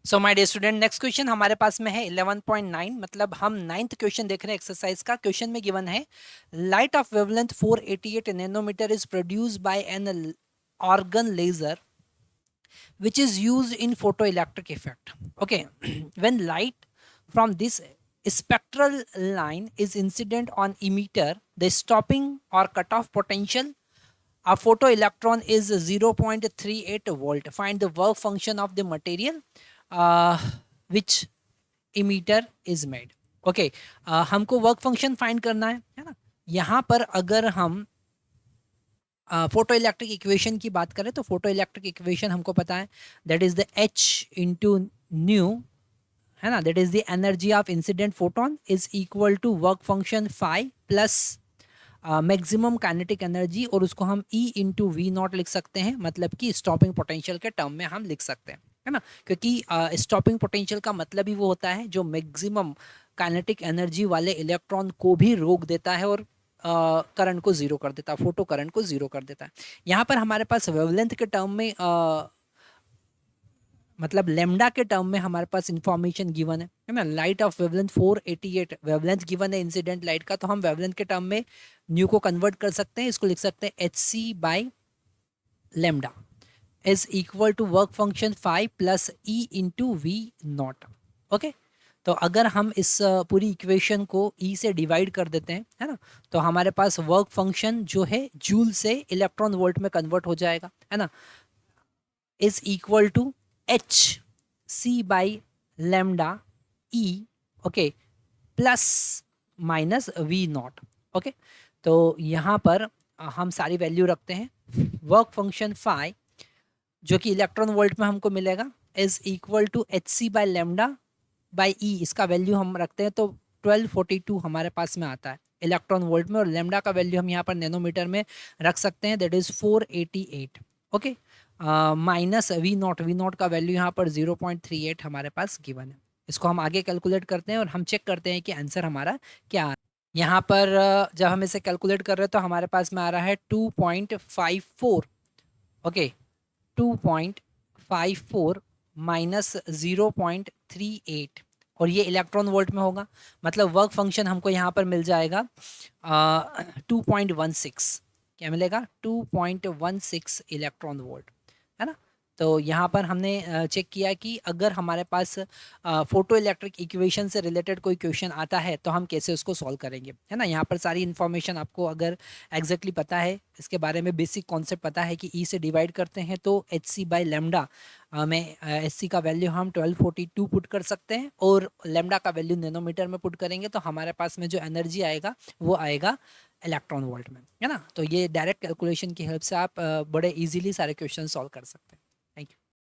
So my dear student, next question हमारे पास में है 11.9, मतलब हम नाइन्थ क्वेश्चन देख रहे हैं एक्सरसाइज का। क्वेश्चन में गिवन है light of wavelength 488 nanometer is produced by an argon laser which is used in photoelectric effect. Okay, when light from this spectral line is incident on emitter, the stopping or cutoff potential a photoelectron is 0.38 volt. Find the work function of the material uh, which emitter is made. Okay, हमको work function find करना है ना। यहाँ पर अगर हम photo electric equation की बात करें तो फोटो इलेक्ट्रिक इक्वेशन हमको पता है, that is the h into nu, है ना, that is the energy of incident photon is equal to work function phi plus maximum kinetic energy, और उसको हम ई इंटू वी नॉट लिख सकते हैं, मतलब कि स्टॉपिंग पोटेंशियल के टर्म में हम लिख सकते हैं, है ना, क्योंकि स्टॉपिंग पोटेंशियल का मतलब ही वो होता है जो मैक्सिमम काइनेटिक एनर्जी वाले इलेक्ट्रॉन को भी रोक देता है और करंट को जीरो कर देता है, फोटो करंट को जीरो कर देता है। यहाँ पर हमारे पास वेवलेंथ के टर्म में मतलब लेमडा के टर्म में हमारे पास इंफॉर्मेशन गिवन है ना। Light of wavelength 488 wavelength given है इंसिडेंट लाइट का, तो हम वेवलेंथ के टर्म में न्यू को कन्वर्ट कर सकते हैं, इसको लिख सकते हैं h C by lambda is equal to work function 5 plus E into v naught. Okay, तो अगर हम इस पूरी इक्वेशन को ई से डिवाइड कर देते हैं, है ना, तो हमारे पास वर्क फंक्शन जो है जूल से इलेक्ट्रॉन वोल्ट में कन्वर्ट हो जाएगा, है ना, is equal to H C by lambda E, okay, plus minus v naught. Okay, तो यहाँ पर हम सारी वैल्यू रखते हैं। वर्क फंक्शन फाई जो कि इलेक्ट्रॉन वोल्ट में हमको मिलेगा is equal to H C by lambda by E, इसका वैल्यू हम रखते हैं तो 1242 हमारे पास में आता है इलेक्ट्रॉन वोल्ट में, और लेमडा का वैल्यू हम यहाँ पर नैनोमीटर में रख सकते हैं, that is 488। Okay, minus v naught का वैल्यू यहाँ पर 0.38 हमारे पास गिवन है। इसको हम आगे कैलकुलेट करते हैं और हम चेक करते हैं कि आंसर हमारा क्या आ रहा है। यहाँ पर जब हम इसे कैलकुलेट कर रहे हैं तो हमारे पास में आ रहा है 2.54। ओके, 2.54 माइनस 0.38, और ये इलेक्ट्रॉन वोल्ट में होगा, मतलब वर्क फंक्शन हमको यहाँ पर मिल जाएगा 2.16। क्या मिलेगा? 2.16 इलेक्ट्रॉन वोल्ट, है ना। तो यहाँ पर हमने चेक किया कि अगर हमारे पास फोटो इलेक्ट्रिक इक्वेशन से रिलेटेड कोई क्वेश्चन आता है तो हम कैसे उसको सॉल्व करेंगे, है ना। यहाँ पर सारी इन्फॉर्मेशन आपको अगर एग्जैक्टली पता है, इसके बारे में बेसिक कॉन्सेप्ट पता है कि ई से डिवाइड करते हैं तो एच सी बाई लेमडा में एच सी का वैल्यू हम 1242 पुट कर सकते हैं, और लेमडा का वैल्यू नैनोमीटर में पुट करेंगे तो हमारे पास में जो एनर्जी आएगा वो आएगा इलेक्ट्रॉन वोल्ट में, है ना। तो ये डायरेक्ट कैलकुलेशन की हेल्प से आप बड़े इजीली सारे क्वेश्चन सॉल्व कर सकते हैं।